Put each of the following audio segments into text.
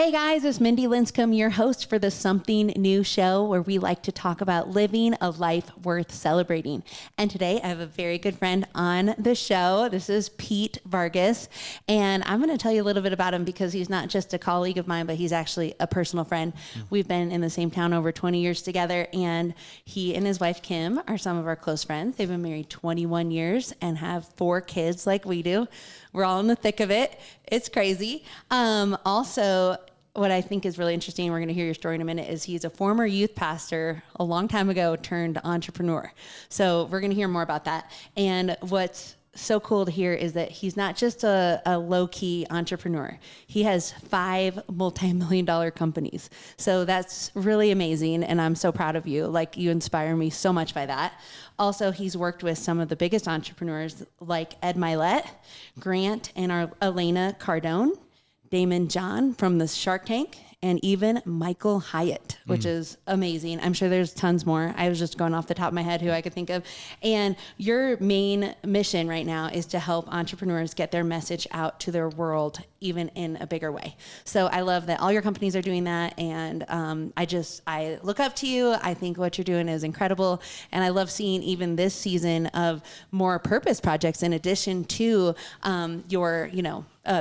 Hey guys, it's Mindi Linscombe, your host for the Something New show, where we like to talk about living a life worth celebrating. And today I have a very good friend on the show. This is Pete Vargas. And I'm going to tell you a little bit about him because he's not just a colleague of mine, but he's actually a personal friend. We've been in the same town over 20 years together, and he and his wife, Kim, are some of our close friends. They've been married 21 years and have 4 kids like we do. We're all in the thick of it. It's crazy. Also, what I think is really interesting, we're going to hear your story in a minute, is he's a former youth pastor a long time ago turned entrepreneur. So we're going to hear more about that. And what's so cool to hear is that he's not just a low-key entrepreneur. He has 5 multi-million-dollar companies. So that's really amazing, and I'm so proud of you. Like, you inspire me so much by that. Also, he's worked with some of the biggest entrepreneurs like Mylett, Grant, and our Elena Cardone, Daymond John from the Shark Tank, and even Michael Hyatt, which is amazing. I'm sure there's tons more. I was just going off the top of my head who I could think of. And your main mission right now is to help entrepreneurs get their message out to their world, even in a bigger way. So I love that all your companies are doing that. And I look up to you. I think what you're doing is incredible. And I love seeing even this season of more purpose projects in addition to your,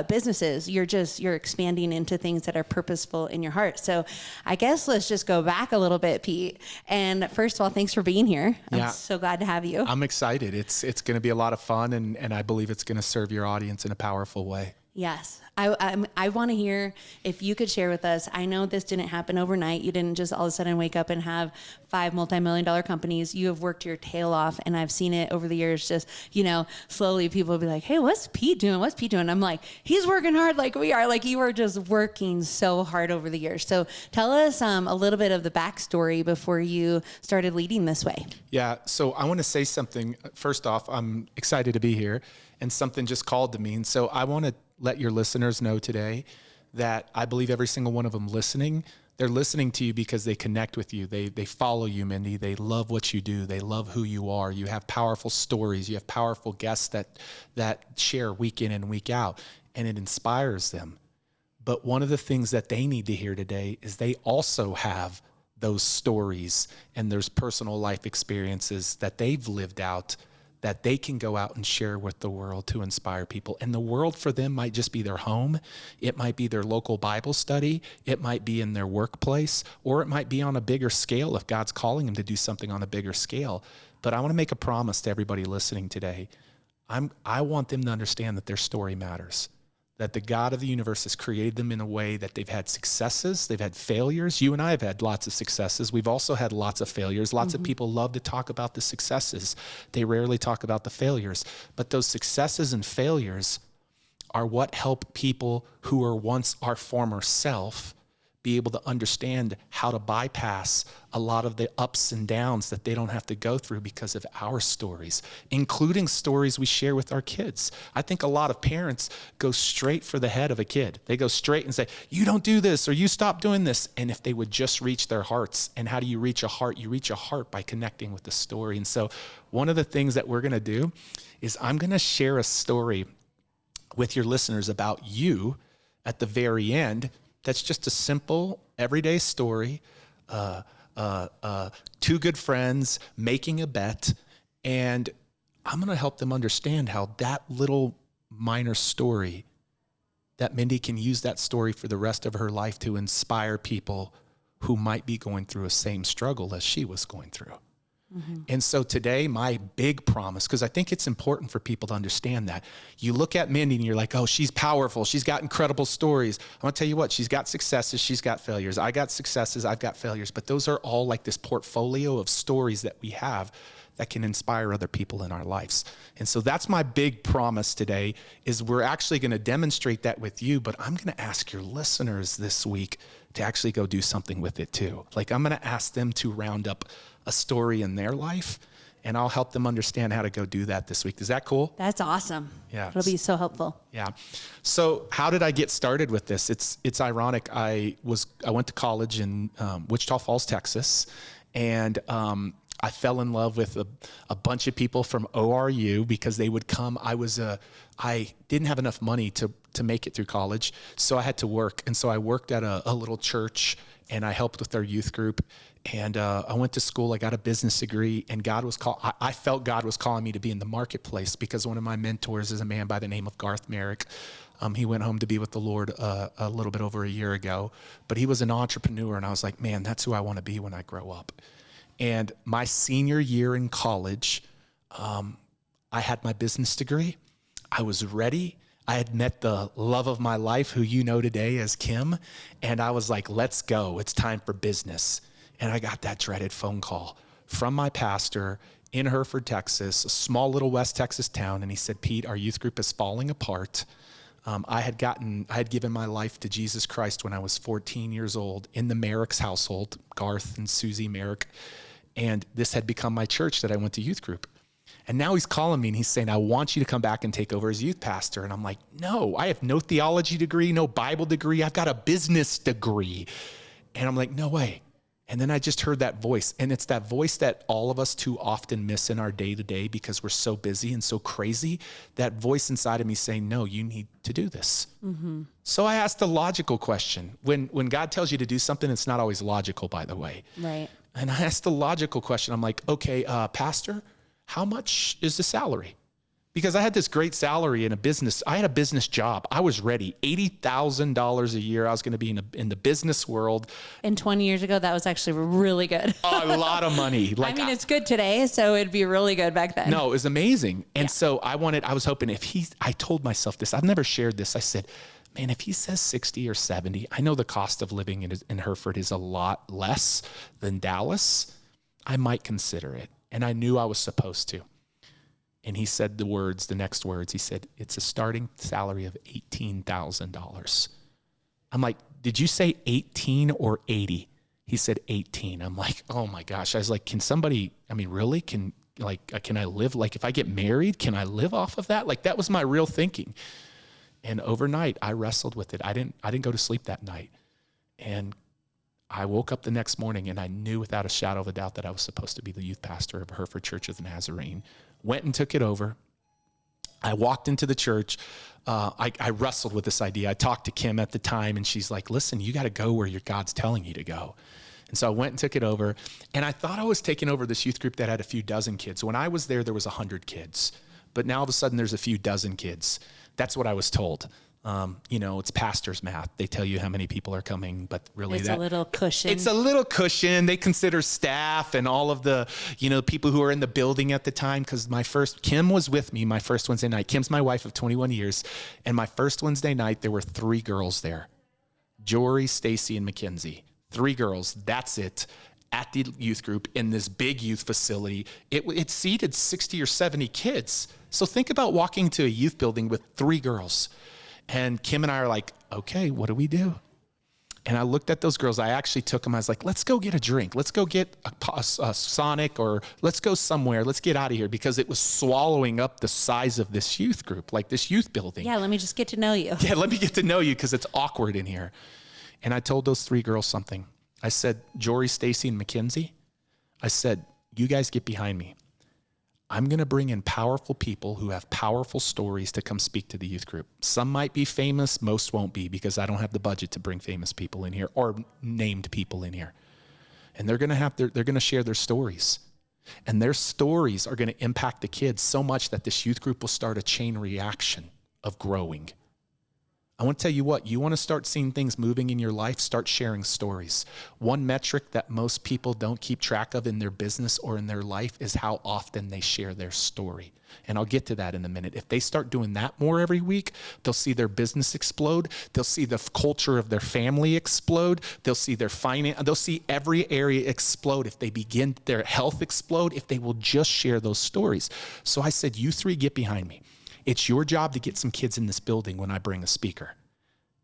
businesses. You're expanding into things that are purposeful in your heart. So I guess let's just go back a little bit, Pete. And first of all, thanks for being here. I'm so glad to have you. I'm excited. It's going to be a lot of fun, and I believe it's going to serve your audience in a powerful way. Yes. I want to hear if you could share with us. I know this didn't happen overnight. You didn't just all of a sudden wake up and have 5 multi-million-dollar companies. You have worked your tail off, and I've seen it over the years. Just, slowly people will be like, hey, what's Pete doing? What's Pete doing? I'm like, he's working hard like we are. Like, you are just working so hard over the years. So tell us a little bit of the backstory before you started leading this way. Yeah. So I want to say something. First off, I'm excited to be here, and something just called to me. And so I want to let your listeners know today that I believe every single one of them listening, they're listening to you because they connect with you. They follow you, Mindi. They love what you do. They love who you are. You have powerful stories. You have powerful guests that share week in and week out, and it inspires them. But one of the things that they need to hear today is they also have those stories and those personal life experiences that they've lived out that they can go out and share with the world to inspire people. And the world for them might just be their home. It might be their local Bible study. It might be in their workplace, or it might be on a bigger scale if God's calling them to do something on a bigger scale. But I want to make a promise to everybody listening today. I want them to understand that their story matters, that the God of the universe has created them in a way that they've had successes, they've had failures. You and I have had lots of successes. We've also had lots of failures. Lots of people love to talk about the successes. They rarely talk about the failures. But those successes and failures are what help people who were once our former self be able to understand how to bypass a lot of the ups and downs that they don't have to go through because of our stories, including stories we share with our kids. I think a lot of parents go straight for the head of a kid. They go straight and say, you don't do this, or you stop doing this. And if they would just reach their hearts, and how do you reach a heart? You reach a heart by connecting with the story. And so one of the things that we're going to do is I'm going to share a story with your listeners about you at the very end. That's just a simple, everyday story, 2 good friends making a bet, and I'm going to help them understand how that little minor story, that Mindi can use that story for the rest of her life to inspire people who might be going through a same struggle as she was going through. And so today, my big promise, because I think it's important for people to understand that. You look at Mindi and you're like, oh, she's powerful. She's got incredible stories. I want to tell you what, she's got successes. She's got failures. I got successes. I've got failures. But those are all like this portfolio of stories that we have that can inspire other people in our lives. And so that's my big promise today, is we're actually going to demonstrate that with you, but I'm going to ask your listeners this week to actually go do something with it too. Like, I'm going to ask them to round up a story in their life, and I'll help them understand how to go do that this week. Is that cool? That's awesome. Yeah. It'll be so helpful. Yeah. So how did I get started with this? It's ironic. I went to college in Wichita Falls, Texas, and I fell in love with a bunch of people from ORU because they would come. I didn't have enough money to make it through college, so I had to work. And so I worked at a little church, and I helped with their youth group. And I went to school. I got a business degree, and I felt God was calling me to be in the marketplace because one of my mentors is a man by the name of Garth Merrick. He went home to be with the Lord a little bit over a year ago, but he was an entrepreneur, and I was like, man, that's who I want to be when I grow up. And my senior year in college, I had my business degree. I was ready. I had met the love of my life, who you know today as Kim, and I was like, let's go. It's time for business. And I got that dreaded phone call from my pastor in Hereford, Texas, a small little West Texas town, and he said, Pete, our youth group is falling apart. I had given my life to Jesus Christ when I was 14 years old in the Merrick's household, Garth and Susie Merrick. And this had become my church that I went to youth group. And now he's calling me and he's saying, I want you to come back and take over as youth pastor. And I'm like, no, I have no theology degree, no Bible degree. I've got a business degree. And I'm like, no way. And then I just heard that voice. And it's that voice that all of us too often miss in our day to day because we're so busy and so crazy. That voice inside of me saying, no, you need to do this. Mm-hmm. So I asked a logical question. When God tells you to do something, it's not always logical, by the way. Right. And I asked a logical question. I'm like, okay, pastor, how much is the salary? Because I had this great salary in a business. I had a business job. I was ready. $80,000 a year. I was going to be in the business world. And 20 years ago, that was actually really good. A lot of money. Like, I mean, it's good today, so it'd be really good back then. No, it was amazing. And so I was hoping I told myself this. I've never shared this. I said, man, if he says 60 or 70, I know the cost of living in Hereford is a lot less than Dallas. I might consider it. And I knew I was supposed to. And he said the next words, he said, it's a starting salary of $18,000. I'm like, did you say 18 or 80? He said 18. I'm like, oh my gosh. I was like, really? Can I live? Like, if I get married, can I live off of that? Like, that was my real thinking. And overnight I wrestled with it. I didn't go to sleep that night. And I woke up the next morning and I knew without a shadow of a doubt that I was supposed to be the youth pastor of Hereford Church of the Nazarene. Went and took it over. I walked into the church. I wrestled with this idea. I talked to Kim at the time and she's like, listen, you got to go where your God's telling you to go. And so I went and took it over. And I thought I was taking over this youth group that had a few dozen kids. When I was there was 100 kids. But now all of a sudden there's a few dozen kids. That's what I was told. It's pastor's math. They tell you how many people are coming, but really it's a little cushion. It's a little cushion. They consider staff and all of the, people who are in the building at the time. Cause Kim was with me my first Wednesday night. Kim's my wife of 21 years. And my first Wednesday night, there were 3 girls there. Jory, Stacy, and Mackenzie. 3 girls. That's it. At the youth group in this big youth facility. It seated 60 or 70 kids. So think about walking to a youth building with 3 girls. And Kim and I are like, okay, what do we do? And I looked at those girls. I actually took them. I was like, let's go get a drink. Let's go get a Sonic, or let's go somewhere. Let's get out of here, because it was swallowing up the size of this youth group, like this youth building. Yeah, let me just get to know you. Yeah, let me get to know you because it's awkward in here. And I told those 3 girls something. I said, Jory, Stacy, and Mackenzie, I said, you guys get behind me. I'm going to bring in powerful people who have powerful stories to come speak to the youth group. Some might be famous. Most won't be, because I don't have the budget to bring famous people in here or named people in here. And they're going to share their stories. And their stories are going to impact the kids so much that this youth group will start a chain reaction of growing. I want to tell you what, you want to start seeing things moving in your life, start sharing stories. One metric that most people don't keep track of in their business or in their life is how often they share their story. And I'll get to that in a minute. If they start doing that more every week, they'll see their business explode. They'll see the culture of their family explode. They'll see their finance, they'll see every area explode if they begin their health explode, if they will just share those stories. So I said, you 3 get behind me. It's your job to get some kids in this building when I bring a speaker.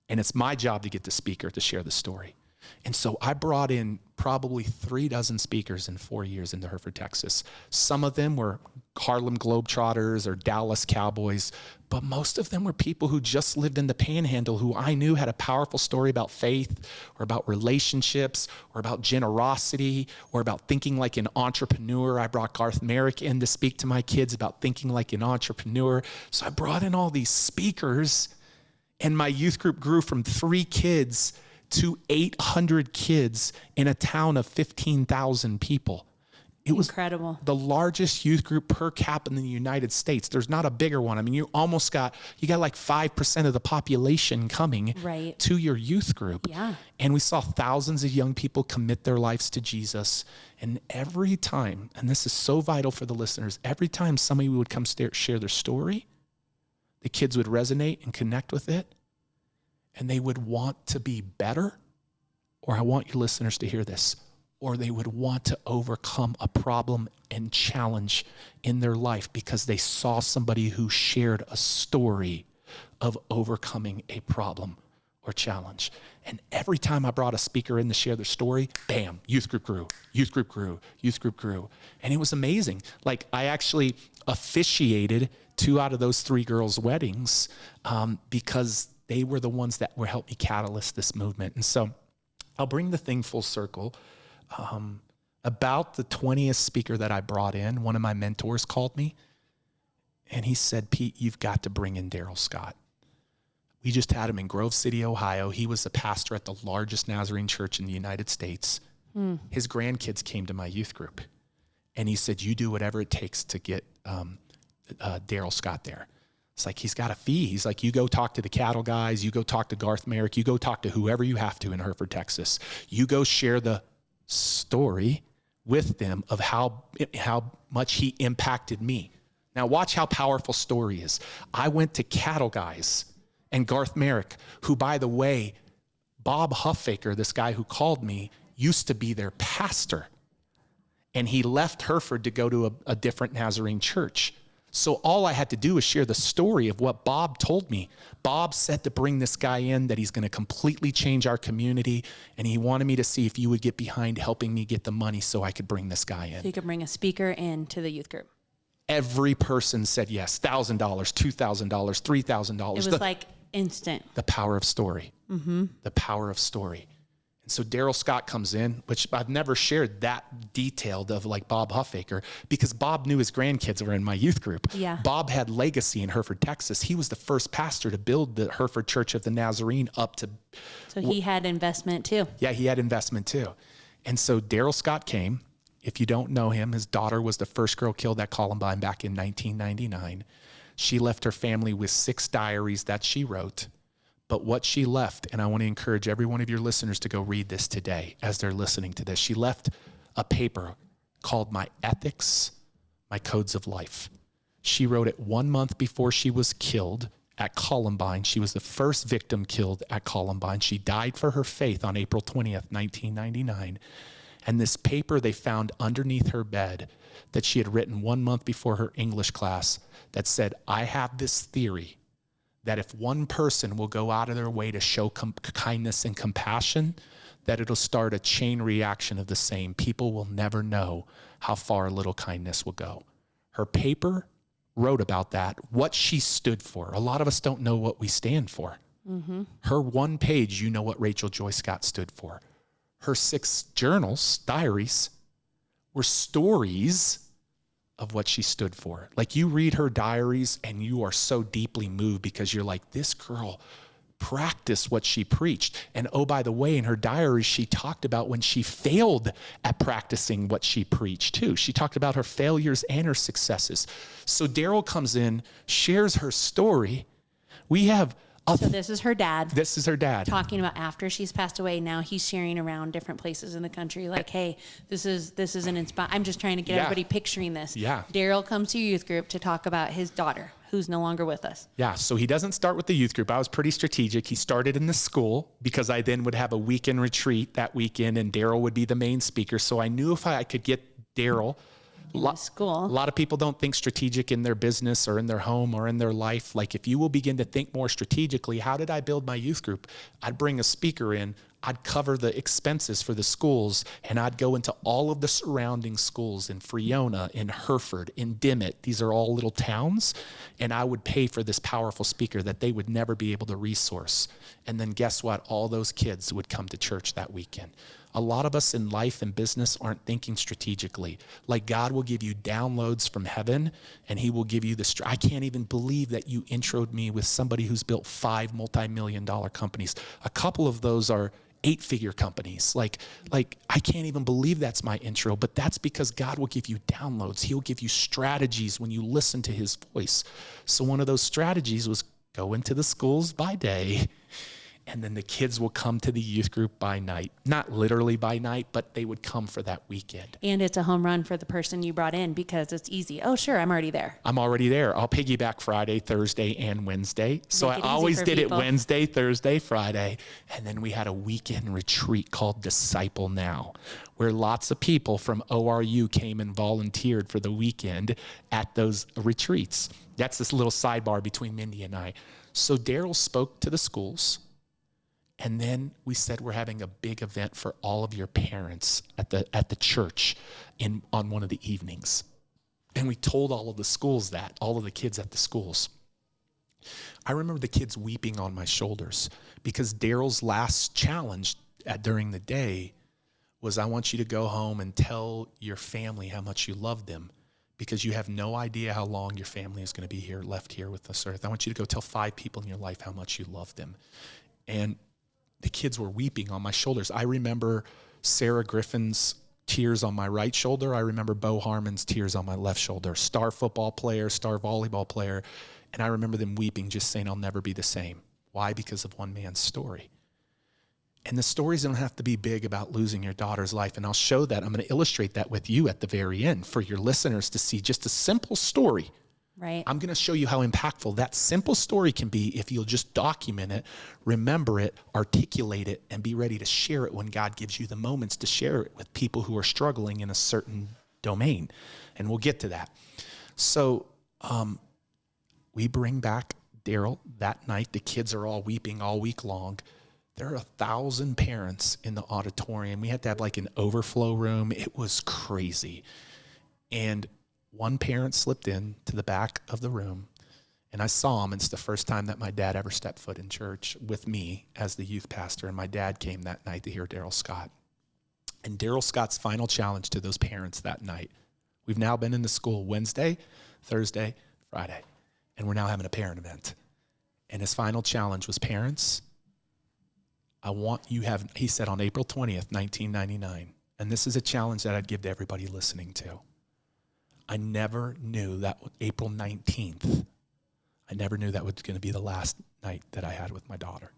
And it's my job to get the speaker to share the story. And so I brought in probably 36 speakers in 4 years into Hereford, Texas. Some of them were Harlem Globetrotters or Dallas Cowboys, but most of them were people who just lived in the Panhandle who I knew had a powerful story about faith or about relationships or about generosity or about thinking like an entrepreneur. I brought Garth Merrick in to speak to my kids about thinking like an entrepreneur. So I brought in all these speakers, and my youth group grew from 3 kids to 800 kids in a town of 15,000 people. It was incredible. The largest youth group per cap in the United States. There's not a bigger one. I mean, you got like 5% of the population coming to your youth group. Yeah. And we saw thousands of young people commit their lives to Jesus. And every time, and this is so vital for the listeners, every time somebody would come share their story, the kids would resonate and connect with it. And they would want to be better, or I want your listeners to hear this, or they would want to overcome a problem and challenge in their life because they saw somebody who shared a story of overcoming a problem or challenge. And every time I brought a speaker in to share their story, bam, youth group grew, youth group grew, youth group grew. And it was amazing. Like, I actually officiated 2 out of those 3 girls' weddings because they were the ones that were helping me catalyst this movement. And so I'll bring the thing full circle. About the 20th speaker that I brought in, one of my mentors called me and he said, Pete, you've got to bring in Daryl Scott. We just had him in Grove City, Ohio. He was the pastor at the largest Nazarene church in the United States. His grandkids came to my youth group and he said, you do whatever it takes to get Daryl Scott there. It's like, he's got a fee. He's like, you go talk to the cattle guys, you go talk to Garth Merrick, you go talk to whoever you have to in Hereford, Texas. You go share the story with them of how much he impacted me. Now watch how powerful story is. I went to cattle guys and Garth Merrick, who, by the way, Bob Huffaker, this guy who called me, used to be their pastor. And he left Hereford to go to a different Nazarene church. So all I had to do was share the story of what Bob told me. Bob said to bring this guy in, that he's going to completely change our community. And he wanted me to see if you would get behind helping me get the money so I could bring this guy in. So you could bring a speaker into the youth group. Every person said yes. $1,000, $2,000, $3,000. It was like instant. The power of story. Mm-hmm. The power of story. So Daryl Scott comes in, which I've never shared that detailed of like Bob Huffaker, because Bob knew his grandkids were in my youth group. Yeah. Bob had legacy in Hereford, Texas. He was the first pastor to build the Hereford Church of the Nazarene up to. So he had investment too. Yeah, he had investment too. And so Daryl Scott came. If you don't know him, his daughter was the first girl killed at Columbine back in 1999. She left her family with 6 diaries that she wrote. But what she left, and I want to encourage every one of your listeners to go read this today as they're listening to this. She left a paper called My Ethics, My Codes of Life. She wrote it 1 month before she was killed at Columbine. She was the first victim killed at Columbine. She died for her faith on April 20th, 1999. And this paper they found underneath her bed that she had written 1 month before her English class that said, I have this theory that if one person will go out of their way to show kindness and compassion, that it'll start a chain reaction of the same. People will never know how far a little kindness will go. Her paper wrote about that, what she stood for. A lot of us don't know what we stand for. Mm-hmm. Her 1 page, you know what Rachel Joy Scott stood for. Her 6 journals, diaries, were stories of what she stood for. Like, you read her diaries and you are so deeply moved because you're like, this girl practiced what she preached. And oh, by the way, in her diaries, she talked about when she failed at practicing what she preached too. She talked about her failures and her successes. So Daryl comes in, shares her story. We have So this is her dad. This is her dad. Talking about after she's passed away, now he's sharing around different places in the country. Like, hey, this is an inspire. I'm just trying to get everybody picturing this. Yeah. Daryl comes to your youth group to talk about his daughter, who's no longer with us. Yeah. So he doesn't start with the youth group. I was pretty strategic. He started in the school because I then would have a weekend retreat that weekend and Daryl would be the main speaker. So I knew if I could get Daryl in the school. A lot of people don't think strategic in their business or in their home or in their life. Like if you will begin to think more strategically, how did I build my youth group? I'd bring a speaker in, I'd cover the expenses for the schools, and I'd go into all of the surrounding schools in Friona, in Hereford, in Dimmitt. These are all little towns. And I would pay for this powerful speaker that they would never be able to resource. And then guess what? All those kids would come to church that weekend. A lot of us in life and business aren't thinking strategically. Like God will give you downloads from heaven, and he will give you I can't even believe that you introed me with somebody who's built 5 multi-million-dollar companies. A couple of those are 8-figure companies. Like I can't even believe that's my intro, but that's because God will give you downloads. He'll give you strategies when you listen to his voice. So one of those strategies was go into the schools by day, and then the kids will come to the youth group by night. Not literally by night, but they would come for that weekend. And it's a home run for the person you brought in because it's easy. Oh, sure, I'm already there. I'm already there. I'll piggyback Friday, Thursday, and Wednesday. So I always did it Wednesday, Thursday, Friday. And then we had a weekend retreat called Disciple Now, where lots of people from ORU came and volunteered for the weekend at those retreats. That's this little sidebar between Mindi and I. So Daryl spoke to the schools. And then we said we're having a big event for all of your parents at the church on one of the evenings. And we told all of the schools that, all of the kids at the schools. I remember the kids weeping on my shoulders because Daryl's last challenge during the day was, I want you to go home and tell your family how much you love them, because you have no idea how long your family is going to be left here with this earth. I want you to go tell 5 people in your life how much you love them. And the kids were weeping on my shoulders. I remember Sarah Griffin's tears on my right shoulder. I remember Bo Harmon's tears on my left shoulder. Star football player, star volleyball player. And I remember them weeping, just saying, I'll never be the same. Why? Because of one man's story. And the stories don't have to be big about losing your daughter's life. And I'll show that. I'm going to illustrate that with you at the very end for your listeners to see just a simple story. Right. I'm going to show you how impactful that simple story can be if you'll just document it, remember it, articulate it, and be ready to share it when God gives you the moments to share it with people who are struggling in a certain domain. And we'll get to that. So we bring back Daryl that night. The kids are all weeping all week long. There are 1,000 parents in the auditorium. We had to have like an overflow room. It was crazy. And one parent slipped in to the back of the room, and I saw him. It's the first time that my dad ever stepped foot in church with me as the youth pastor, and my dad came that night to hear Daryl Scott. And Daryl Scott's final challenge to those parents that night, we've now been in the school Wednesday, Thursday, Friday, and we're now having a parent event. And his final challenge was, parents, he said on April 20th, 1999, and this is a challenge that I'd give to everybody listening to. I never knew that April 19th, I never knew that was going to be the last night that I had with my daughter.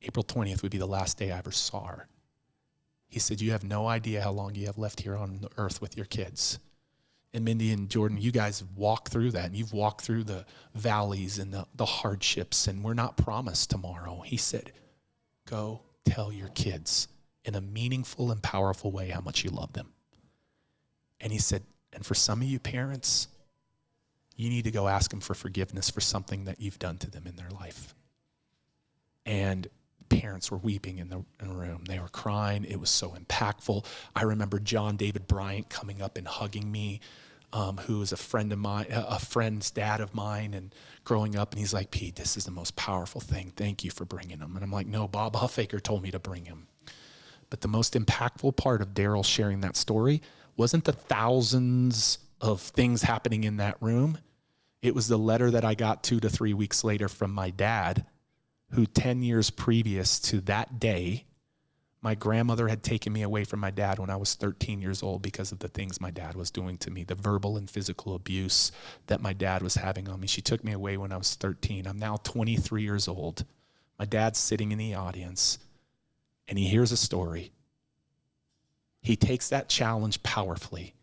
April 20th would be the last day I ever saw her. He said, you have no idea how long you have left here on the earth with your kids. And Mindi and Jordan, you guys have walked through that, and you've walked through the valleys and the hardships, and we're not promised tomorrow. He said, go tell your kids in a meaningful and powerful way how much you love them. And he said, and for some of you parents, you need to go ask them for forgiveness for something that you've done to them in their life. And parents were weeping in the room. They were crying. It was so impactful. I remember John David Bryant coming up and hugging me, who is a friend of mine, a friend's dad of mine, and growing up. And he's like, Pete, this is the most powerful thing. Thank you for bringing him. And I'm like, no, Bob Huffaker told me to bring him. But the most impactful part of Daryl sharing that story wasn't the thousands of things happening in that room. It was the letter that I got 2 to 3 weeks later from my dad, who 10 years previous to that day, my grandmother had taken me away from my dad when I was 13 years old because of the things my dad was doing to me, the verbal and physical abuse that my dad was having on me. She took me away when I was 13. I'm now 23 years old. My dad's sitting in the audience, and he hears a story. He takes that challenge powerfully.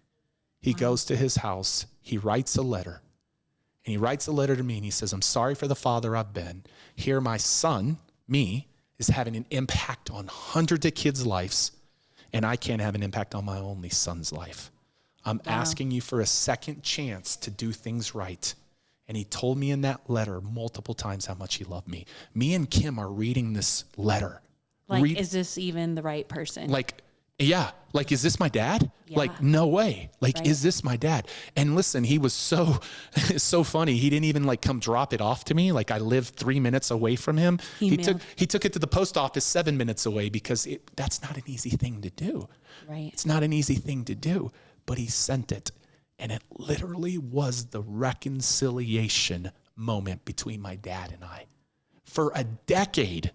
He goes to his house. He writes a letter. And he writes a letter to me, and he says, I'm sorry for the father I've been. Here my son, me, is having an impact on hundreds of kids' lives, and I can't have an impact on my only son's life. I'm asking you for a second chance to do things right. And he told me in that letter multiple times how much he loved me. Me and Kim are reading this letter. Like, is this even the right person? Like, yeah. Like, is this my dad? Yeah. Like, no way. Like, is this my dad? And listen, he was so funny. He didn't even like come drop it off to me. Like, I lived 3 minutes away from him. He took it to the post office 7 minutes away because that's not an easy thing to do. Right. It's not an easy thing to do, but he sent it. And it literally was the reconciliation moment between my dad and I. For a decade,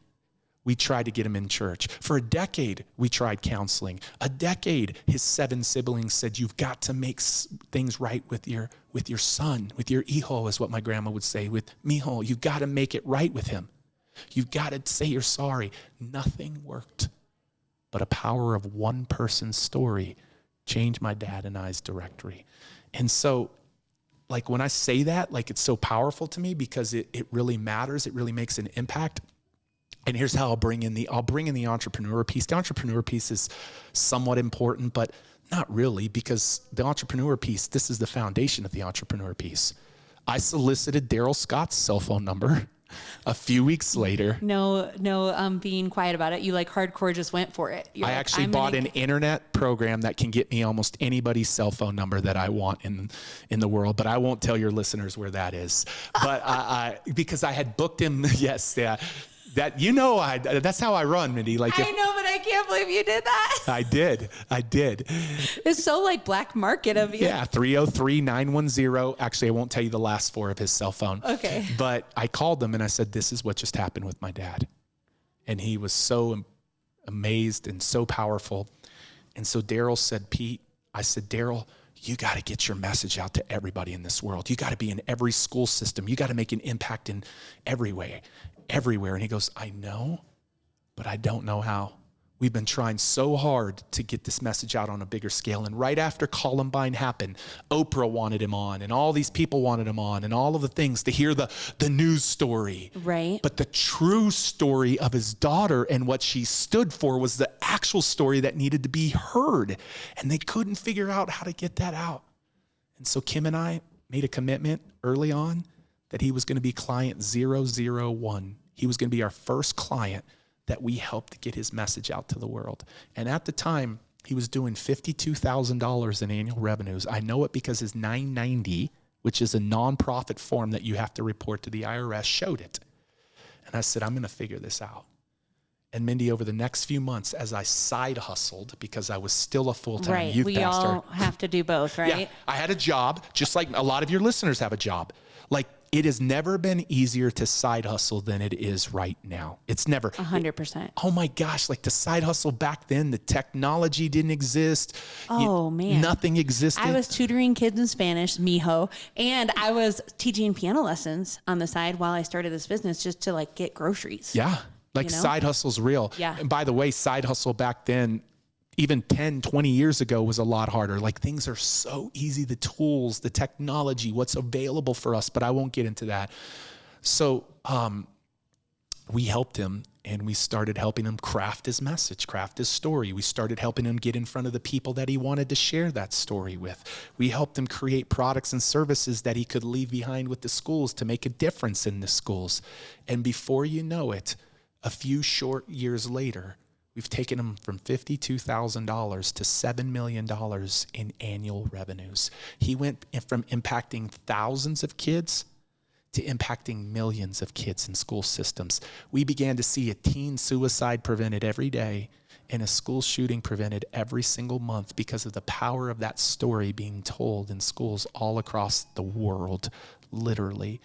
we tried to get him in church. For a decade, we tried counseling. A decade, his 7 siblings said, you've got to make things right with your son, with your hijo, is what my grandma would say, with mijo. You've got to make it right with him. You've got to say you're sorry. Nothing worked. But a power of one person's story changed my dad and I's directory. And so, like, when I say that, like, it's so powerful to me because it really matters. It really makes an impact. And here's how I'll bring in the entrepreneur piece. The entrepreneur piece is somewhat important, but not really, because the entrepreneur piece, this is the foundation of the entrepreneur piece. I solicited Daryl Scott's cell phone number a few weeks later. No, being quiet about it. You like hardcore just went for it. I actually bought an internet program that can get me almost anybody's cell phone number that I want in the world, but I won't tell your listeners where that is. But because I had booked him, yes, yeah. That's how I run, Mindi. Like, I know, but I can't believe you did that. I did. It's so like black market of you. Yeah, 303-910. Actually, I won't tell you the last 4 of his cell phone. Okay. But I called him and I said, this is what just happened with my dad. And he was so amazed and so powerful. And so Daryl said, Pete, I said, Daryl, you got to get your message out to everybody in this world. You got to be in every school system. You got to make an impact in every way. Everywhere. And he goes, I know, but I don't know how. We've been trying so hard to get this message out on a bigger scale. And right after Columbine happened, Oprah wanted him on, and all these people wanted him on, and all of the things to hear the news story. Right. But the true story of his daughter and what she stood for was the actual story that needed to be heard. And they couldn't figure out how to get that out. And so Kim and I made a commitment early on that he was going to be client 001. He was going to be our first client that we helped get his message out to the world. And at the time, he was doing $52,000 in annual revenues. I know it because his 990, which is a nonprofit form that you have to report to the IRS, showed it. And I said, I'm going to figure this out. And Mindi, over the next few months, as I side hustled, because I was still a full-time youth pastor. We all have to do both, right? Yeah, I had a job, just like a lot of your listeners have a job. Like, it has never been easier to side hustle than it is right now. It's never. 100%. Oh my gosh, like the side hustle back then, the technology didn't exist. Oh man. Nothing existed. I was tutoring kids in Spanish, mijo, and I was teaching piano lessons on the side while I started this business just to like get groceries. Yeah. Like side hustle's real. Yeah. And by the way, side hustle back then, even 10, 20 years ago was a lot harder. Like things are so easy, the tools, the technology, what's available for us, but I won't get into that. So we helped him and we started helping him craft his message, craft his story. We started helping him get in front of the people that he wanted to share that story with. We helped him create products and services that he could leave behind with the schools to make a difference in the schools. And before you know it, a few short years later, we've taken him from $52,000 to $7 million in annual revenues. He went from impacting thousands of kids to impacting millions of kids in school systems. We began to see a teen suicide prevented every day and a school shooting prevented every single month because of the power of that story being told in schools all across the world, literally.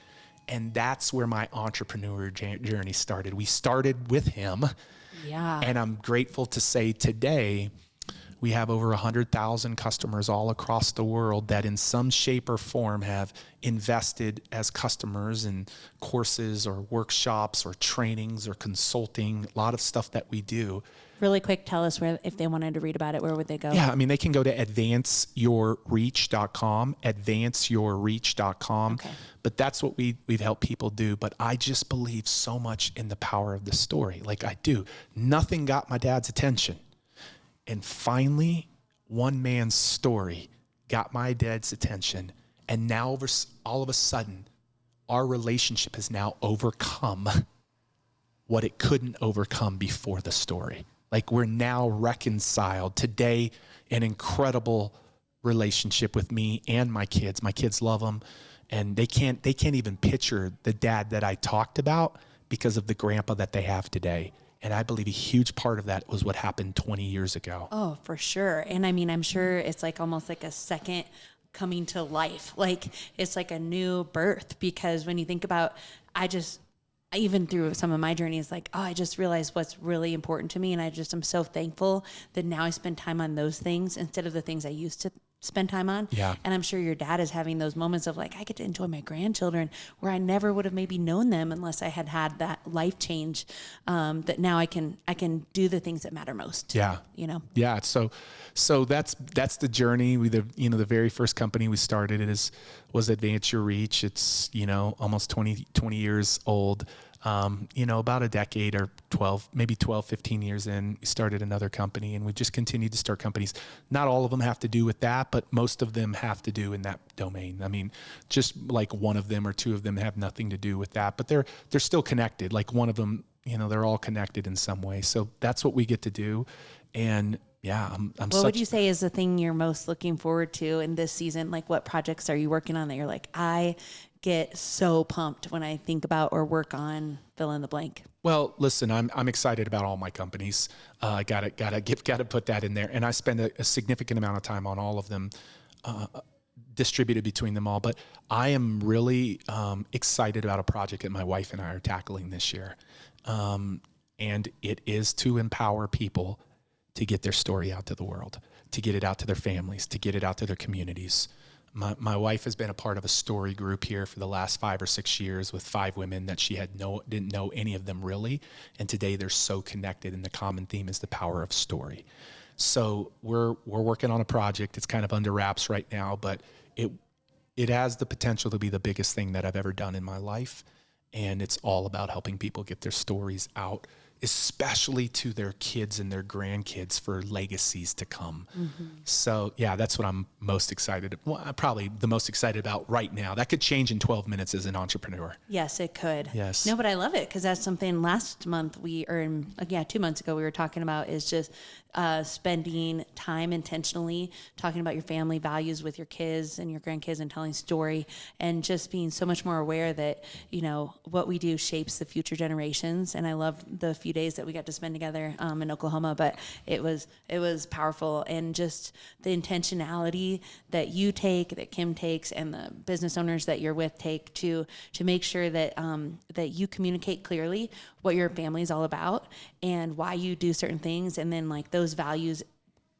And that's where my entrepreneur journey started. We started with him. Yeah. And I'm grateful to say today, we have over 100,000 customers all across the world that in some shape or form have invested as customers in courses or workshops or trainings or consulting, a lot of stuff that we do. Really quick, tell us where, if they wanted to read about it, where would they go? Yeah, I mean, they can go to advanceyourreach.com, advanceyourreach.com. Okay. But that's what we've helped people do. But I just believe so much in the power of the story. Like I do. Nothing got my dad's attention. And finally, one man's story got my dad's attention. And now all of a sudden, our relationship has now overcome what it couldn't overcome before the story. Like, we're now reconciled. Today, an incredible relationship with me and my kids. My kids love them, and they can't even picture the dad that I talked about because of the grandpa that they have today. And I believe a huge part of that was what happened 20 years ago. Oh, for sure. And I mean, I'm sure it's like almost like a second coming to life. Like, it's like a new birth, because when you think about, even through some of my journeys, like, I just realized what's really important to me. And I'm so thankful that now I spend time on those things instead of the things I used to spend time on. Yeah. And I'm sure your dad is having those moments of like, I get to enjoy my grandchildren where I never would have maybe known them unless I had that life change, that now I can do the things that matter most. Yeah. Yeah. So that's the journey. The very first company we started was Advance Your Reach. It's, almost 20 years old. About a decade or 12, 15 years in, we started another company, and we just continued to start companies. Not all of them have to do with that, but most of them have to do in that domain. I mean, just like one of them or two of them have nothing to do with that, but they're still connected. Like one of them, they're all connected in some way. So that's what we get to do. And yeah, what would you say is the thing you're most looking forward to in this season? Like, what projects are you working on that you're like, I get so pumped when I think about or work on fill in the blank? Well, listen, I'm excited about all my companies. Gotta put that in there. And I spend a significant amount of time on all of them, distributed between them all. But I am really excited about a project that my wife and I are tackling this year. And it is to empower people to get their story out to the world, to get it out to their families, to get it out to their communities. My wife has been a part of a story group here for the last 5 or 6 years with 5 women that she didn't know any of them really. And today they're so connected, and the common theme is the power of story. So we're working on a project. It's kind of under wraps right now, but it has the potential to be the biggest thing that I've ever done in my life. And it's all about helping people get their stories out, especially to their kids and their grandkids, for legacies to come. Mm-hmm. So yeah, that's what I'm most excited. Well, probably the most excited about right now. That could change in 12 minutes as an entrepreneur. Yes, it could. Yes. No, but I love it, because that's something last month 2 months ago we were talking about, is just spending time intentionally talking about your family values with your kids and your grandkids and telling story, and just being so much more aware that, what we do shapes the future generations. And I love the few days that we got to spend together in Oklahoma, but it was powerful. And just the intentionality that you take, that Kim takes, and the business owners that you're with take to make sure that that you communicate clearly what your family is all about and why you do certain things, and then like those values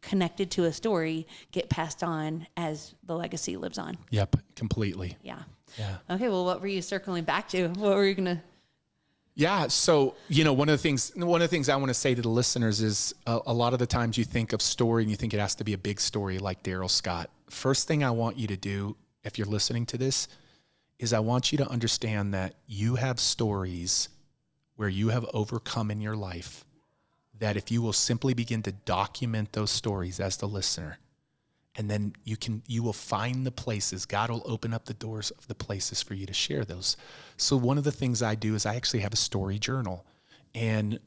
connected to a story get passed on as the legacy lives on. Yep, completely. Yeah. Yeah. Okay, well, what were you circling back to? What were you gonna? Yeah. So, one of the things I want to say to the listeners is a lot of the times you think of story and you think it has to be a big story like Daryl Scott. First thing I want you to do, if you're listening to this, is I want you to understand that you have stories where you have overcome in your life, that if you will simply begin to document those stories as the listener, and then you will find the places. God will open up the doors of the places for you to share those. So one of the things I do is I actually have a story journal, and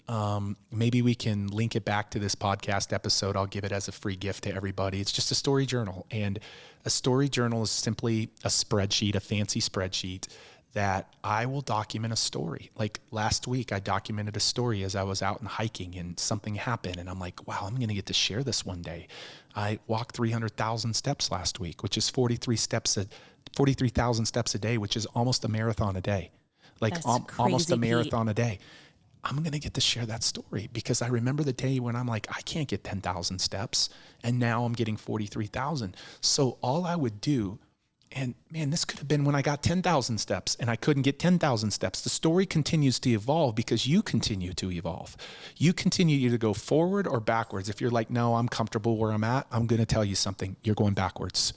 maybe we can link it back to this podcast episode. I'll give it as a free gift to everybody. It's just a story journal, and a story journal is simply a spreadsheet, a fancy spreadsheet that I will document a story. Like last week, I documented a story as I was out and hiking and something happened. And I'm like, wow, I'm going to get to share this one day. I walked 300,000 steps last week, which is 43,000 steps a day, which is almost a marathon a day. Like almost a marathon a day. I'm going to get to share that story because I remember the day when I'm like, I can't get 10,000 steps. And now I'm getting 43,000. So all I would do, and man, this could have been when I got 10,000 steps and I couldn't get 10,000 steps. The story continues to evolve because you continue to evolve. You continue either to go forward or backwards. If you're like, no, I'm comfortable where I'm at, I'm going to tell you something. You're going backwards.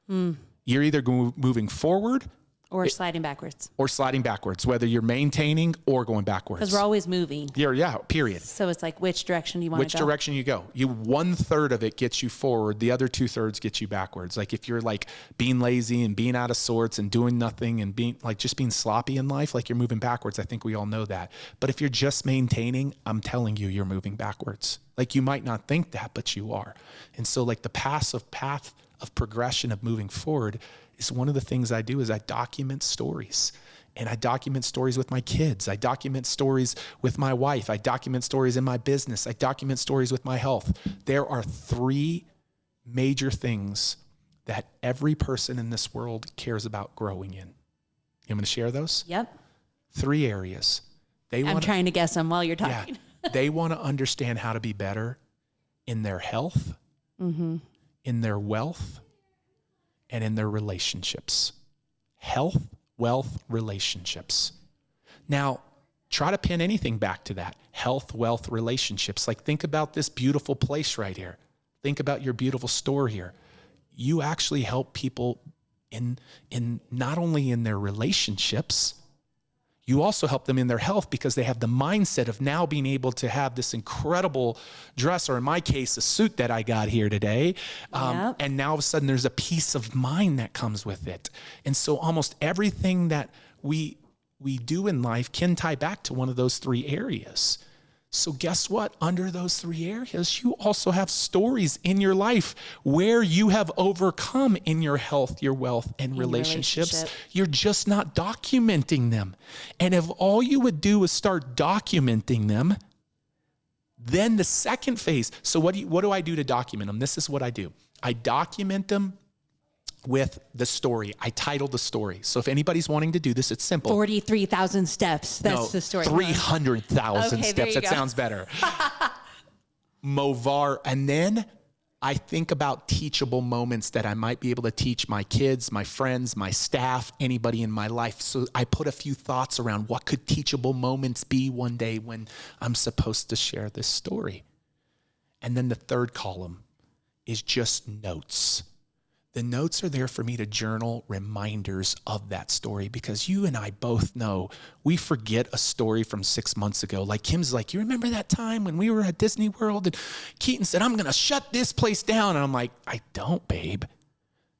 You're either moving forward Or sliding backwards. Or sliding backwards, whether you're maintaining or going backwards. Because we're always moving. Yeah, period. So it's like, which direction do you want to go? Which direction you go. 1/3 of it gets you forward. The other 2/3 gets you backwards. Like if you're like being lazy and being out of sorts and doing nothing and being like just being sloppy in life, like you're moving backwards. I think we all know that. But if you're just maintaining, I'm telling you, you're moving backwards. Like you might not think that, but you are. And so like the path of progression of moving forward is one of the things I do is I document stories. And I document stories with my kids. I document stories with my wife. I document stories in my business. I document stories with my health. There are 3 major things that every person in this world cares about growing in. You want me to share those? Yep. 3 areas. I'm trying to guess them while you're talking. Yeah, they want to understand how to be better in their health, in their wealth, and in their relationships. Health, wealth, relationships. Now, try to pin anything back to that. Health, wealth, relationships. Like think about this beautiful place right here. Think about your beautiful store here. You actually help people in not only in their relationships, you also help them in their health because they have the mindset of now being able to have this incredible dress, or in my case, a suit that I got here today. And now all of a sudden there's a peace of mind that comes with it. And so almost everything that we do in life can tie back to one of those 3 areas. So guess what? Under those 3 areas, you also have stories in your life where you have overcome in your health, your wealth, and relationships. You're just not documenting them. And if all you would do is start documenting them, then the second phase. So what do I do to document them? This is what I do. I document them with the story. I title the story. So if anybody's wanting to do this, it's simple. 43,000 steps. That's the story. 300,000 steps. That sounds better. Movar. And then I think about teachable moments that I might be able to teach my kids, my friends, my staff, anybody in my life. So I put a few thoughts around what could teachable moments be one day when I'm supposed to share this story. And then the third column is just notes. The notes are there for me to journal reminders of that story because you and I both know we forget a story from 6 months ago. Like Kim's like, you remember that time when we were at Disney World and Keaton said, I'm going to shut this place down. And I'm like, I don't, babe.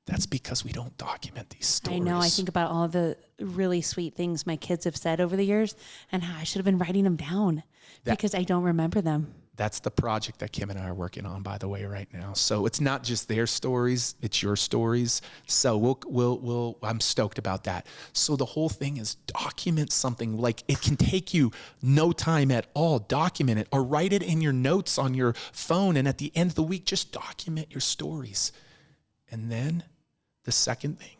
That's because we don't document these stories. I know. I think about all the really sweet things my kids have said over the years and how I should have been writing them down because I don't remember them. That's the project that Kim and I are working on, by the way, right now. So it's not just their stories, it's your stories. So I'm stoked about that. So the whole thing is document something. Like it can take you no time at all. Document it or write it in your notes on your phone. And at the end of the week, just document your stories. And then the second thing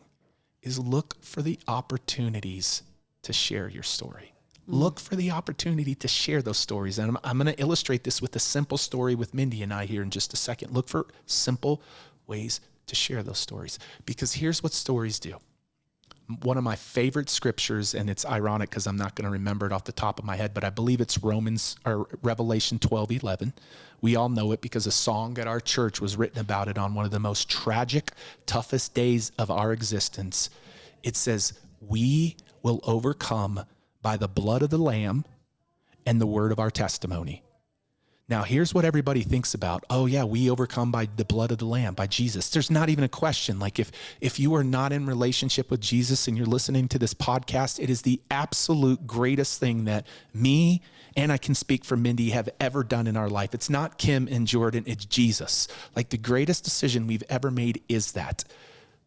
is look for the opportunities to share your story. Look for the opportunity to share those stories. And I'm going to illustrate this with a simple story with Mindi and I here in just a second. Look for simple ways to share those stories. Because here's what stories do. One of my favorite scriptures, and it's ironic because I'm not going to remember it off the top of my head, but I believe it's Revelation 12:11. We all know it because a song at our church was written about it on one of the most tragic, toughest days of our existence. It says, we will overcome by the blood of the Lamb and the word of our testimony. Now, here's what everybody thinks about. Oh, yeah, we overcome by the blood of the Lamb, by Jesus. There's not even a question. Like if you are not in relationship with Jesus and you're listening to this podcast, it is the absolute greatest thing that me, and I can speak for Mindi, have ever done in our life. It's not Kim and Jordan, it's Jesus. Like the greatest decision we've ever made is that.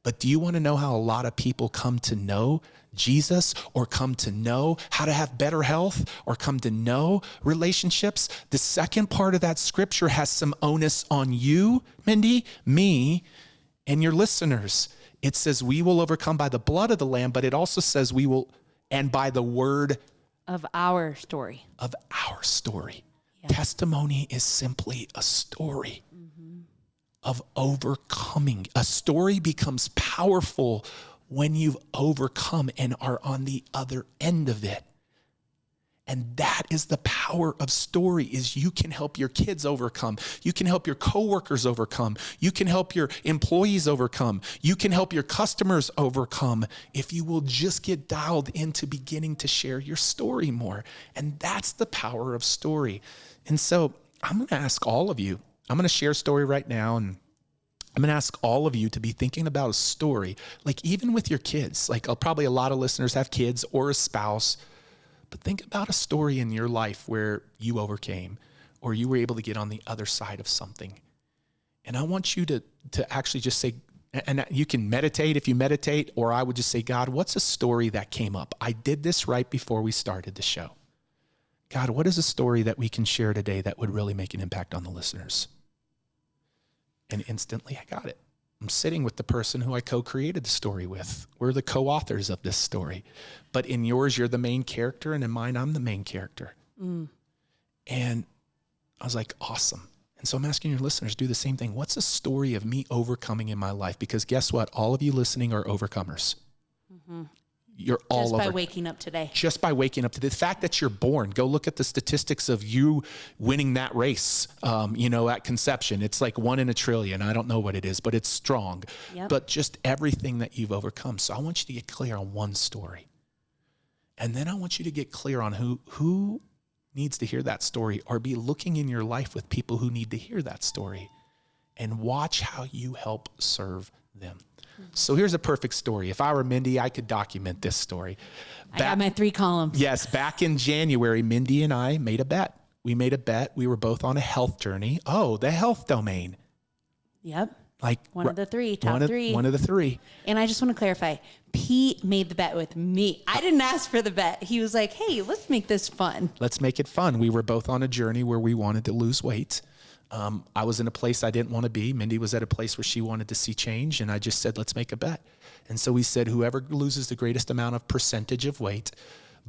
But do you want to know how a lot of people come to know Jesus or come to know how to have better health or come to know relationships? The second part of that scripture has some onus on you, Mindi, me, and your listeners. It says we will overcome by the blood of the Lamb, but it also says we will, and by the word of our story. Of our story. Yeah. Testimony is simply a story. Of overcoming. A story becomes powerful when you've overcome and are on the other end of it. And that is the power of story, is you can help your kids overcome. You can help your coworkers overcome. You can help your employees overcome. You can help your customers overcome if you will just get dialed into beginning to share your story more. And that's the power of story. And so I'm going to ask all of you, I'm going to share a story right now, and I'm going to ask all of you to be thinking about a story, like even with your kids. Like probably a lot of listeners have kids or a spouse, but think about a story in your life where you overcame or you were able to get on the other side of something. And I want you to actually just say, and you can meditate if you meditate, or I would just say, God, what's a story that came up? I did this right before we started the show. God, what is a story that we can share today that would really make an impact on the listeners? And instantly I got it. I'm sitting with the person who I co-created the story with. We're the co-authors of this story. But in yours, you're the main character, and in mine, I'm the main character. And I was like, awesome. And so I'm asking your listeners, do the same thing. What's a story of me overcoming in my life? Because guess what? All of you listening are overcomers. You're all just over. by waking up today. Just by waking up to the fact that you're born. Go look at the statistics of you winning that race, at conception. It's like 1 in a trillion. I don't know what it is, but it's strong. Yep. But just everything that you've overcome. So I want you to get clear on one story. And then I want you to get clear on who needs to hear that story, or be looking in your life with people who need to hear that story, and watch how you help serve them. So here's a perfect story. If I were Mindi, I could document this story. I got my 3 columns. Yes. Back in January, Mindi and I made a bet. We made a bet. We were both on a health journey. Oh, the health domain. Yep. Like one of the 3, top 3. One of the 3. And I just want to clarify, Pete made the bet with me. I didn't ask for the bet. He was like, hey, let's make this fun. Let's make it fun. We were both on a journey where we wanted to lose weight. I was in a place I didn't want to be. Mindi was at a place where she wanted to see change. And I just said, let's make a bet. And so we said, whoever loses the greatest amount of percentage of weight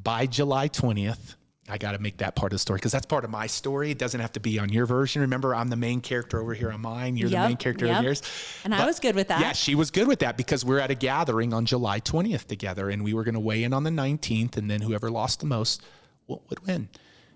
by July 20th, I got to make that part of the story, because that's part of my story. It doesn't have to be on your version. Remember, I'm the main character over here on mine. You're the main character of yours. And I was good with that. Yeah, she was good with that, because we're at a gathering on July 20th together, and we were going to weigh in on the 19th, and then whoever lost the most would win.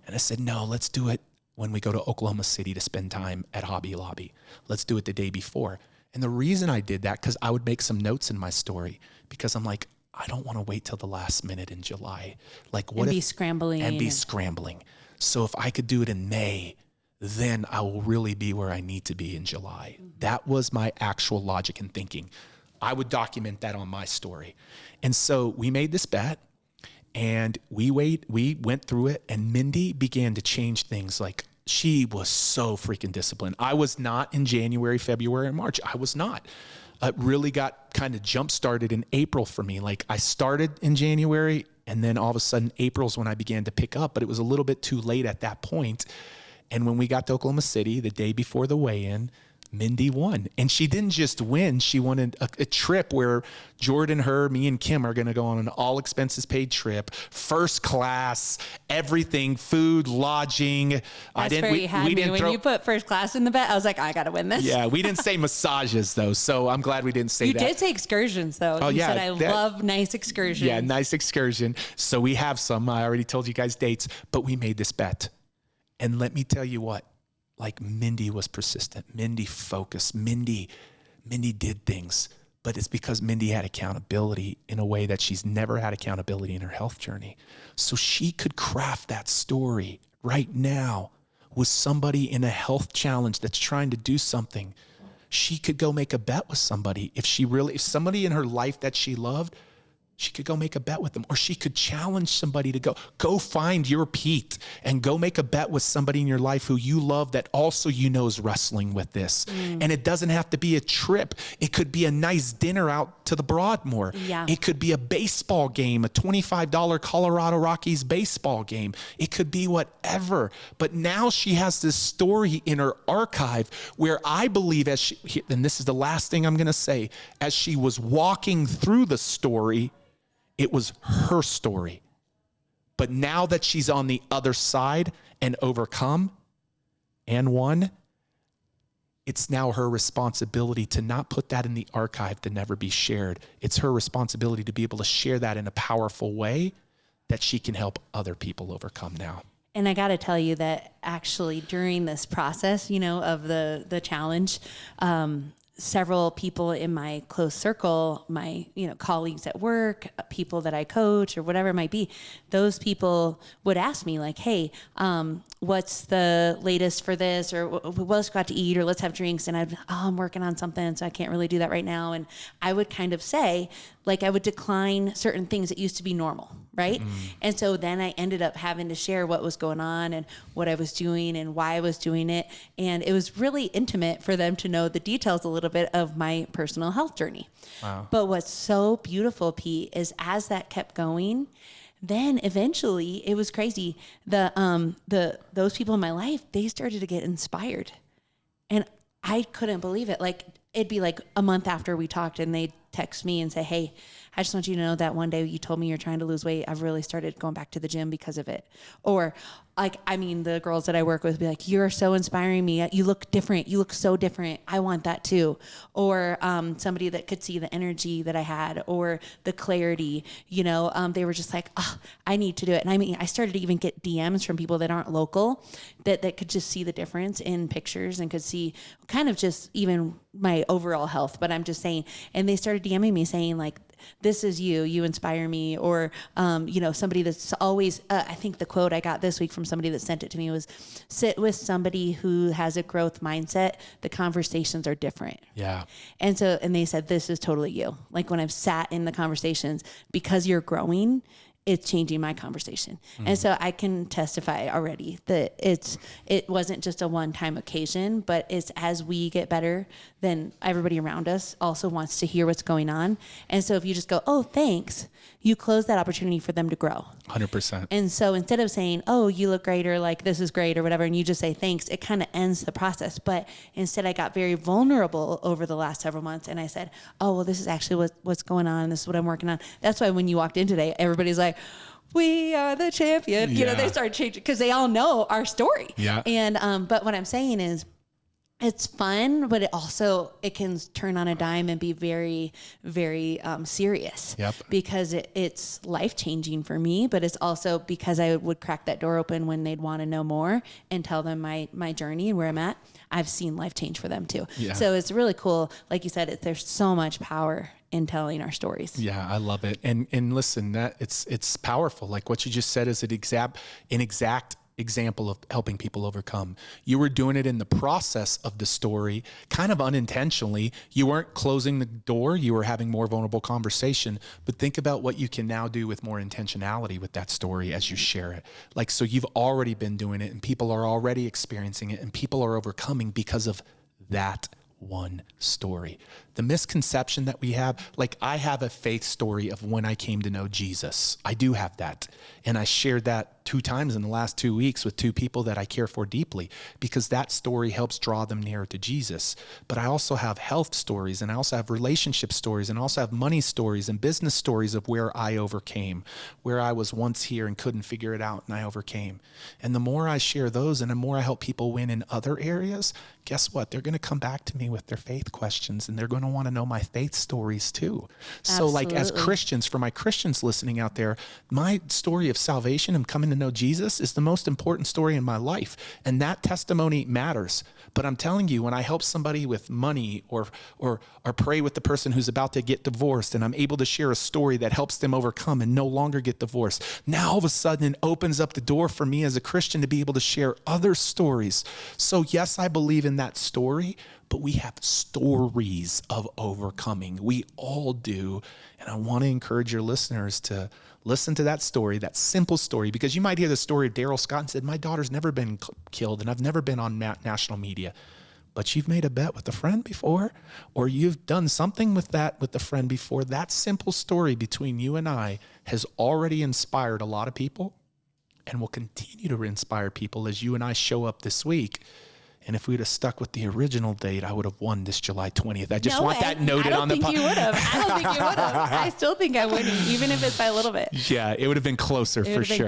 And I said, no, let's do it when we go to Oklahoma City to spend time at Hobby Lobby. Let's do it the day before. And the reason I did that, because I would make some notes in my story, because I'm like, I don't want to wait till the last minute in July. Like, what and if be scrambling. And be scrambling. So if I could do it in May, then I will really be where I need to be in July. That was my actual logic and thinking. I would document that on my story. And so we made this bet. And we went through it, and Mindi began to change things. Like, she was so freaking disciplined. I was not in January, February, and March. I was not. It really got kind of jump-started in April for me. Like, I started in January, and then all of a sudden April's when I began to pick up, but it was a little bit too late at that point. And when we got to Oklahoma City, the day before the weigh-in, Mindi won. And she didn't just win. She won a trip where Jordan, me, and Kim are going to go on an all expenses paid trip, first class, everything, food, lodging. That's where you had me. When you put first class in the bet, I was like, I got to win this. Yeah, we didn't say massages, though. So I'm glad we didn't say that. You did say excursions, though. Oh, you yeah. said, I love nice excursions. Yeah, nice excursion. So we have some. I already told you guys dates, but we made this bet. And let me tell you what. Like, Mindi was persistent. Mindi focused. Mindi did things, but it's because Mindi had accountability in a way that she's never had accountability in her health journey. So she could craft that story right now with somebody in a health challenge that's trying to do something. She could go make a bet with somebody. If somebody in her life that she loved, she could go make a bet with them, or she could challenge somebody to go find your Pete and go make a bet with somebody in your life who you love that also is wrestling with this. And it doesn't have to be a trip. It could be a nice dinner out to the Broadmoor. Yeah. It could be a baseball game, a $25 Colorado Rockies baseball game. It could be whatever. But now she has this story in her archive where I believe and this is the last thing I'm going to say, as she was walking through the story, it was her story. But now that she's on the other side and overcome and won, it's now her responsibility to not put that in the archive to never be shared. It's her responsibility to be able to share that in a powerful way that she can help other people overcome now. And I got to tell you that actually during this process, of the challenge, several people in my close circle, my, colleagues at work, people that I coach or whatever it might be, those people would ask me like, hey, what's the latest for this? Or let's go out to eat, or let's have drinks. And I'm working on something, so I can't really do that right now. And I would kind of say, like, I would decline certain things that used to be normal, right? And so then I ended up having to share what was going on and what I was doing and why I was doing it. And it was really intimate for them to know the details a little bit of my personal health journey. Wow. But what's so beautiful, Pete, is as that kept going, then eventually it was crazy. Those people in my life, they started to get inspired. And I couldn't believe it. Like, it'd be like a month after we talked and they'd text me and say, hey, I just want you to know that one day you told me you're trying to lose weight. I've really started going back to the gym because of it. Or the girls that I work with be like, you're so inspiring me. You look different. You look so different. I want that too. Or somebody that could see the energy that I had or the clarity, they were just like, oh, I need to do it. And I started to even get DMs from people that aren't local that could just see the difference in pictures and could see kind of just even my overall health. But I'm just saying, and they started DMing me saying like, this is you inspire me. Or, somebody that's always, I think the quote I got this week from somebody that sent it to me was, sit with somebody who has a growth mindset. The conversations are different. Yeah. And they said, this is totally you. Like when I've sat in the conversations, because you're growing, it's changing my conversation. And so I can testify already that it wasn't just a one-time occasion, but it's as we get better, then everybody around us also wants to hear what's going on. And so if you just go, oh, thanks, you close that opportunity for them to grow. 100%. And so instead of saying, oh, you look great, or like, this is great or whatever, and you just say thanks, it kind of ends the process. But instead I got very vulnerable over the last several months. And I said, oh, well, this is actually what's going on. This is what I'm working on. That's why when you walked in today, everybody's like, we are the champion. Yeah. They started changing because they all know our story. Yeah. And, but what I'm saying is, it's fun, but it can turn on a dime and be very, very serious. Yep. Because it's life-changing for me, but it's also because I would crack that door open when they'd want to know more and tell them my journey and where I'm at. I've seen life change for them too. Yeah. So it's really cool. Like you said, there's so much power in telling our stories. Yeah, I love it. And listen, that it's powerful. Like what you just said is an exact example of helping people overcome. You were doing it in the process of the story, kind of unintentionally. You weren't closing the door. You were having more vulnerable conversation. But think about what you can now do with more intentionality with that story as you share it. Like, so you've already been doing it and people are already experiencing it and people are overcoming because of that one story. The misconception that we have, like I have a faith story of when I came to know Jesus. I do have that. And I shared that 2 times in the last 2 weeks with 2 people that I care for deeply because that story helps draw them nearer to Jesus. But I also have health stories and I also have relationship stories and I also have money stories and business stories of where I overcame, where I was once here and couldn't figure it out and I overcame. And the more I share those and the more I help people win in other areas, guess what? They're going to come back to me with their faith questions and they're going to want to know my faith stories too. So like as Christians, for my Christians listening out there, my story of salvation and coming to know Jesus is the most important story in my life. And that testimony matters. But I'm telling you, when I help somebody with money or pray with the person who's about to get divorced and I'm able to share a story that helps them overcome and no longer get divorced, now all of a sudden it opens up the door for me as a Christian to be able to share other stories. So yes, I believe in that story, but we have stories of overcoming. We all do. And I want to encourage your listeners to listen to that story, that simple story, because you might hear the story of Daryl Scott and said, my daughter's never been killed and I've never been on national media. But you've made a bet with a friend before, or you've done something with a friend before. That simple story between you and I has already inspired a lot of people and will continue to inspire people as you and I show up this week. And if we'd have stuck with the original date, I would have won this July 20th. I just want that noted on the podcast. I don't think you would have. I still think I would, even if it's by a little bit. Yeah, it would have been closer for sure.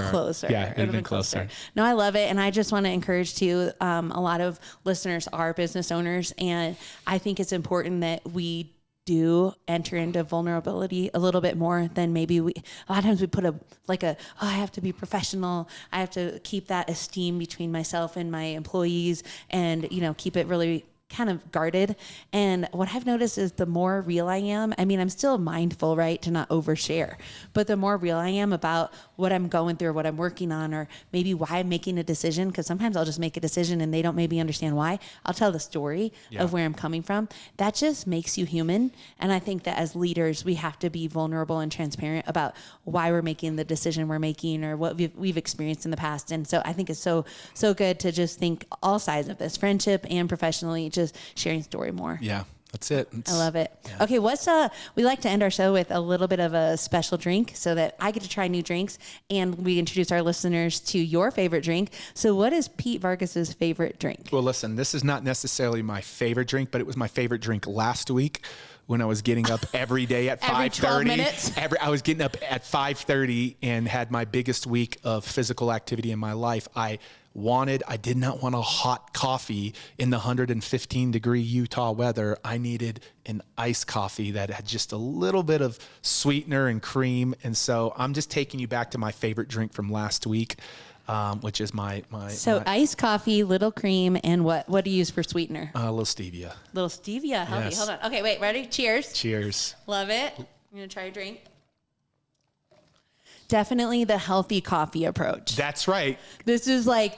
Yeah, it would have been closer. No, I love it. And I just want to encourage too, a lot of listeners are business owners. And I think it's important that we do enter into vulnerability a little bit more than maybe a lot of times we put I have to be professional. I have to keep that esteem between myself and my employees and, keep it really kind of guarded. And what I've noticed is the more real I am, I'm still mindful, right, to not overshare, but the more real I am about what I'm going through or what I'm working on, or maybe why I'm making a decision, because sometimes I'll just make a decision and they don't maybe understand why. I'll tell the story of where I'm coming from. That just makes you human. And I think that as leaders, we have to be vulnerable and transparent about why we're making the decision we're making or what we've experienced in the past. And so I think it's so good to just think all sides of this, friendship and professionally, just sharing story more. Yeah, that's it. I love it. Yeah. Okay, we like to end our show with a little bit of a special drink so that I get to try new drinks and we introduce our listeners to your favorite drink. So what is Pete Vargas's favorite drink? Well, listen, this is not necessarily my favorite drink, but it was my favorite drink last week when I was getting up every day at 5:30. I was getting up at 5:30 and had my biggest week of physical activity in my life. I did not want a hot coffee in the 115 degree Utah weather. I needed an iced coffee that had just a little bit of sweetener and cream. And so I'm just taking you back to my favorite drink from last week, which is my iced coffee, little cream, and what do you use for sweetener? A little stevia. Little stevia. Healthy. Yes. Hold on. Okay, wait, ready? Cheers. Cheers. Love it. I'm going to try a drink. Definitely the healthy coffee approach. That's right. This is like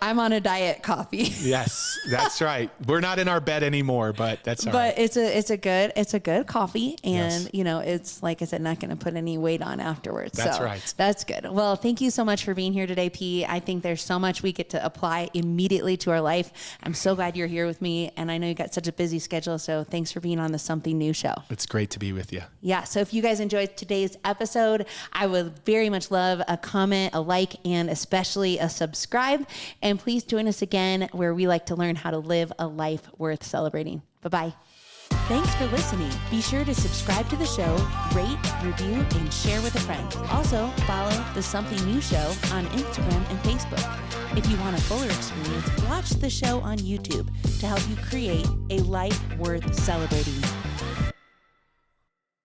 I'm on a diet coffee. Yes, that's right. We're not in our bed anymore, but that's all right. But it's a good coffee, and it's like I said, not going to put any weight on afterwards. That's right. That's good. Well, thank you so much for being here today, P. I think there's so much we get to apply immediately to our life. I'm so glad you're here with me, and I know you got such a busy schedule. So thanks for being on the Something New show. It's great to be with you. Yeah. So if you guys enjoyed today's episode, I would very much love a comment, a like, and especially a subscribe. And please join us again where we like to learn how to live a life worth celebrating. Bye-bye. Thanks for listening. Be sure to subscribe to the show, rate, review, and share with a friend. Also, follow the Something New show on Instagram and Facebook. If you want a fuller experience, watch the show on YouTube to help you create a life worth celebrating.